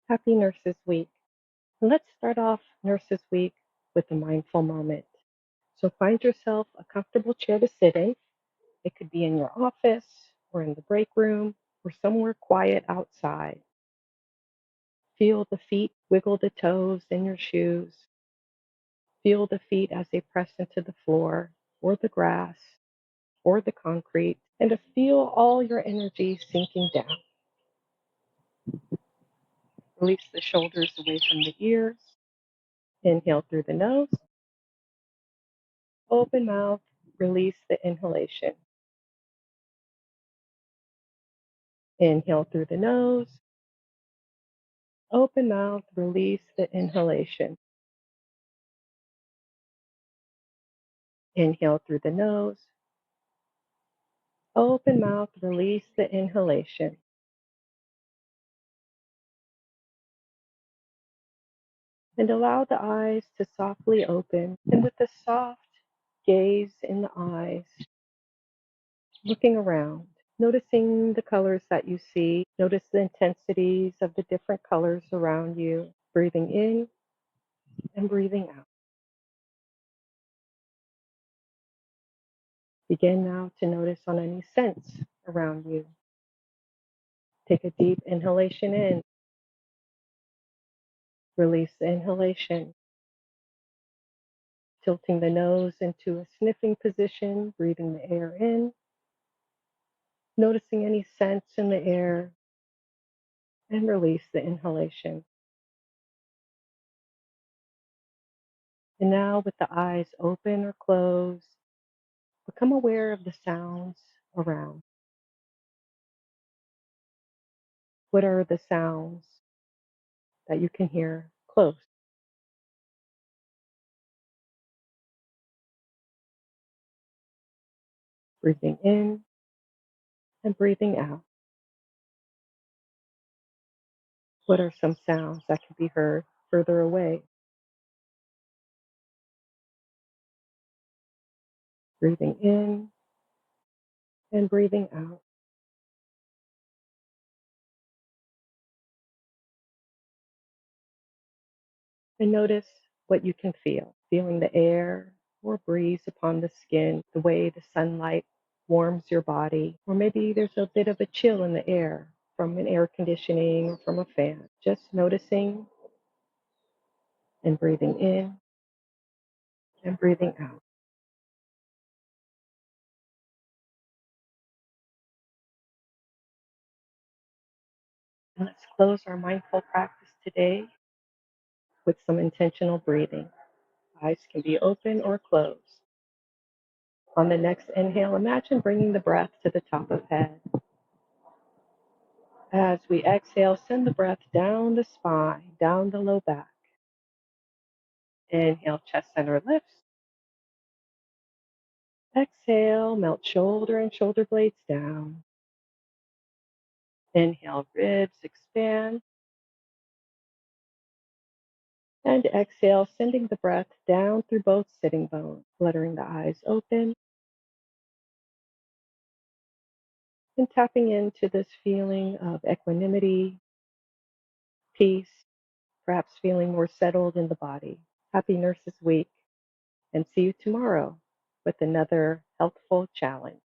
Happy Nurses Week. And let's start off Nurses Week with a mindful moment. So find yourself a comfortable chair to sit in. It could be in your office or in the break room or somewhere quiet outside. Feel the feet wiggle the toes in your shoes. Feel the feet as they press into the floor or the grass or the concrete, and to feel all your energy sinking down. Release the shoulders away from the ears. Inhale through the nose. Open mouth, release the inhalation. Inhale through the nose. Open mouth, release the inhalation. Inhale through the nose. Open mouth, release the inhalation. And allow the eyes to softly open. And with a soft gaze in the eyes, looking around, noticing the colors that you see. Notice the intensities of the different colors around you. Breathing in and breathing out. Begin now to notice on any scents around you. Take a deep inhalation in. Release the inhalation. Tilting the nose into a sniffing position, breathing the air in. Noticing any scents in the air, and release the inhalation. And now, with the eyes open or closed, become aware of the sounds around. What are the sounds that you can hear close? Breathing in and breathing out. What are some sounds that can be heard further away? Breathing in and breathing out. And notice what you can feel. Feeling the air or breeze upon the skin, the way the sunlight warms your body, or maybe there's a bit of a chill in the air from an air conditioning or from a fan. Just noticing and breathing in and breathing out. And let's close our mindful practice today with some intentional breathing. Eyes can be open or closed. On the next inhale, imagine bringing the breath to the top of head. As we exhale, send the breath down the spine, down the low back. Inhale, chest center lifts. Exhale, melt shoulder and shoulder blades down. Inhale, ribs expand. And exhale, sending the breath down through both sitting bones, fluttering the eyes open, and tapping into this feeling of equanimity, peace, perhaps feeling more settled in the body. Happy Nurses Week, and see you tomorrow with another healthful challenge.